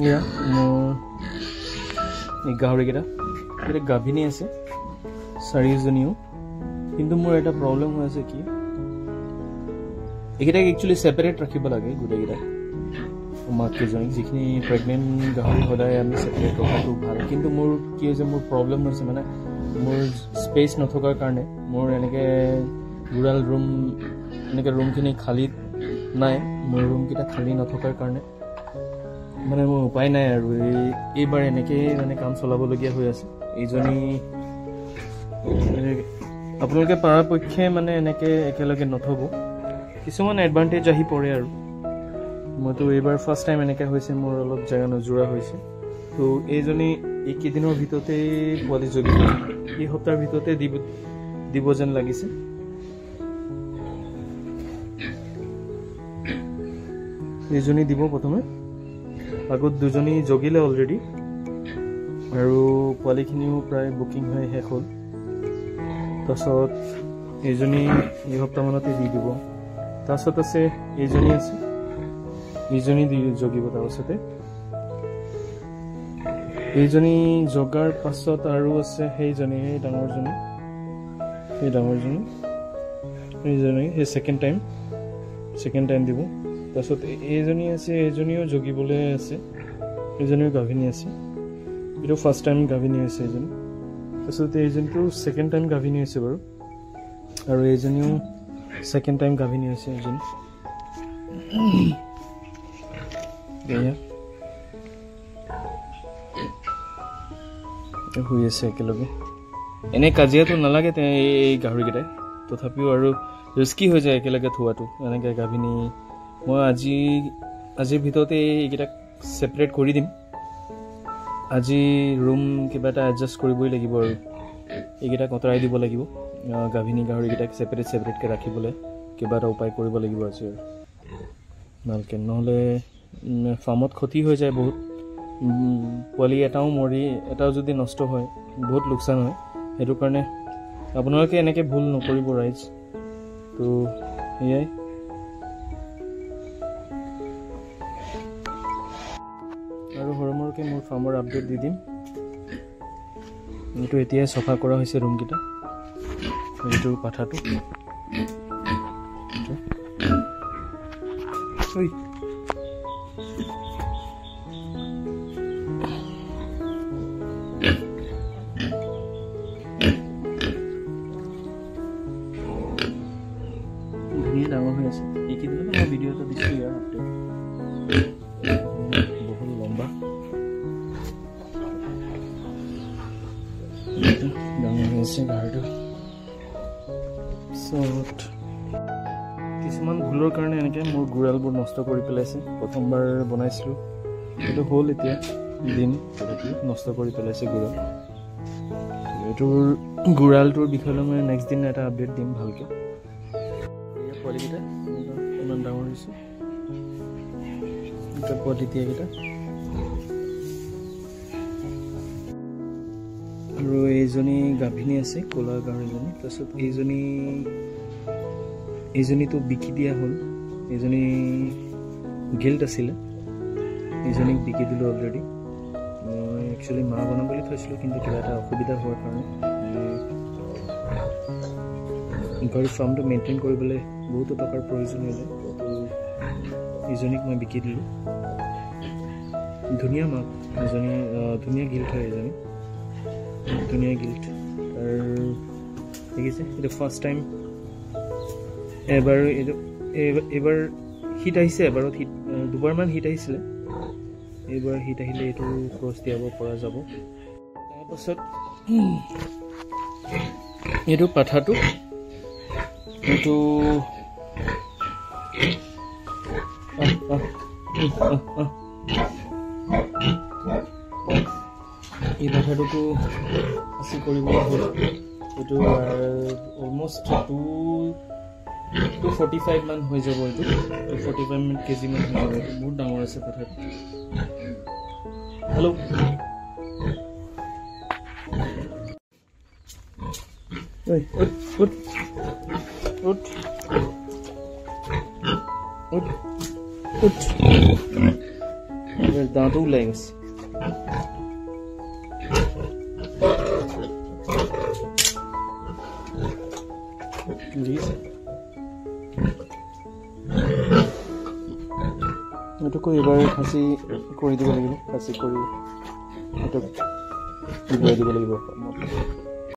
ইয়া মোৰ এই গাহৰিকেইটা এটা গাভিনী আছে 4জনীও কিন্তু মোৰ এটা প্ৰব্লেম হৈ আছে কি এইকেইটাক একচুৱেলি ছেপাৰেট ৰাখিব লাগে গোটেইকেইটা মাকেইজনীক যিখিনি প্ৰেগনেণ্ট গাহৰি সদায় আমি ছেপাৰেট ৰখাটো ভাল কিন্তু মোৰ কি হৈছে মোৰ প্ৰব্লেম হৈছে মানে মোৰ স্পেচ নথকাৰ কাৰণে মোৰ এনেকৈ ৰুৰাল ৰুম এনেকৈ ৰুমখিনি খালী নাই মোৰ ৰুমকেইটা খালী নথকাৰ কাৰণে মানে মোৰ উপায় নাই আৰু এইবাৰ এনেকৈ মানে কাম চলাবলগীয়া হৈ আছে এইজনী আপোনালোকে পৰাপক্ষে মানে এনেকৈ একেলগে নথব কিছুমান এডভান্টেজ আহি পৰে আৰু মইতো এইবাৰ ফাৰ্ষ্ট টাইম এনেকৈ হৈছে মোৰ অলপ জেগা নজোৰা হৈছে তো এইজনী এইকেইদিনৰ ভিতৰতে পোৱালি জগিব এই সপ্তাহৰ ভিতৰতে দিব যেন লাগিছে এইজনী দিব প্ৰথমে আগত দুজনী জগিলে অলৰেডি আৰু পোৱালিখিনিও প্ৰায় বুকিং হৈ শেষ হ'ল তাৰপিছত এইজনী এই সপ্তাহমানতে দি দিব তাৰপিছত আছে এইজনী আছে এইজনী জগিব তাৰপাছতে এইজনী জগাৰ পাছত আৰু আছে সেইজনী সেই ডাঙৰজনী এইজনী সেই ছেকেণ্ড টাইম দিব তাৰপিছত এইজনী আছে এইজনীও জগিবলৈ আছে এইজনীও গাভিনী আছে এইটো ফাৰ্ষ্ট টাইম গাভিনী হৈছে এইজনী তাৰপিছত এইজনীটো ছেকেণ্ড টাইম গাভিনী হৈছে বাৰু আৰু এইজনীও ছেকেণ্ড টাইম গাভিনী হৈছে এইজনী শুই আছে একেলগে এনেই কাজিয়াটো নালাগে এই গাহৰিকেইটাই তথাপিও আৰু ৰিস্কি হৈ যায় একেলগে থোৱাটো এনেকৈ গাভিনী মই আজিৰ ভিতৰতে এইকেইটাক ছেপাৰেট কৰি দিম আজি ৰুম কিবা এটা এডজাষ্ট কৰিবই লাগিব আৰু এইকেইটাক আঁতৰাই দিব লাগিব গাভিনী গাহৰিকেইটাক ছেপাৰেটকৈ ৰাখিবলৈ কিবা এটা উপায় কৰিব লাগিব আজি আৰু ভালকৈ নহ'লে ফাৰ্মত ক্ষতি হৈ যায় বহুত পোৱালি এটাও যদি নষ্ট হয় বহুত লোকচান হয় সেইটো কাৰণে আপোনালোকে এনেকৈ ভুল নকৰিব ৰাইজ তো এয়াই আৰু সৰুমৰকৈ মোৰ ফাৰ্মৰ আপডেট দি দিম এইটো এতিয়াই চফা কৰা হৈছে ৰুমকেইটা এইটো পাঠাটো ধুনীয়া ডাঙৰ হৈ আছে এইকেইদিনতে মই ভিডিঅ' এটা দিছোঁ ইয়াৰ আপডেট বহুত লম্বা ডাঙৰ হৈ আছে গাহৰিটো পিছত কিছুমান ভুলৰ কাৰণে এনেকৈ মোৰ গুড়ালবোৰ নষ্ট কৰি পেলাইছে প্ৰথমবাৰ বনাইছিলোঁ সেইটো হ'ল এতিয়া দিন তথাপিও নষ্ট কৰি পেলাইছে গুড়াল এইটোৰ গুড়ালটোৰ বিষয়ে মই নেক্সট দিন এটা আপডেট দিম ভালকৈ পোৱালিকেইটা ইমান ডাঙৰ হৈছে এটা পোৱালি দিয়াকেইটা আৰু এইজনী গাভিনী আছে ক'লা গাহৰিজনী তাৰপিছত এইজনীতো বিকি দিয়া হ'ল এইজনী গিল্ট আছিলে এইজনীক বিকি দিলোঁ অলৰেডি মই একচুৱেলি মা বনাম বুলি থৈছিলোঁ কিন্তু কিবা এটা অসুবিধা হোৱাৰ কাৰণে গাহৰি ফাৰ্মটো মেইনটেইন কৰিবলৈ বহুতো টকাৰ প্ৰয়োজন হৈ যায় তো এইজনীক মই বিকি দিলোঁ ধুনীয়া মাক এজনী ধুনীয়া গিল্ট হয় এজনী ধুনীয়া গিল্ট আৰু দেখিছে এইটো ফাৰ্ষ্ট টাইম এইবাৰ হিট আহিছে এবাৰত দুবাৰমান হিট আহিছিলে এইবাৰ হিট আহিলে এইটো ক্ৰছ দিয়াব পৰা যাব তাৰপাছত এইটো পাঠাটো এইটো এই পাঠাটোতো খাচী কৰিবলৈ হ'ল এইটো অলমষ্ট 245 মান হৈ যাব এইটো 245 কেজি মান হৈ যাব এইটো বহুত ডাঙৰ আছে পাঠাটো হেল্ল' দাঁতো ওলাই গৈছে এইটোকো এবাৰ খাচী কৰি দিব লাগিব খাচী কৰি এইটোক দিব লাগিব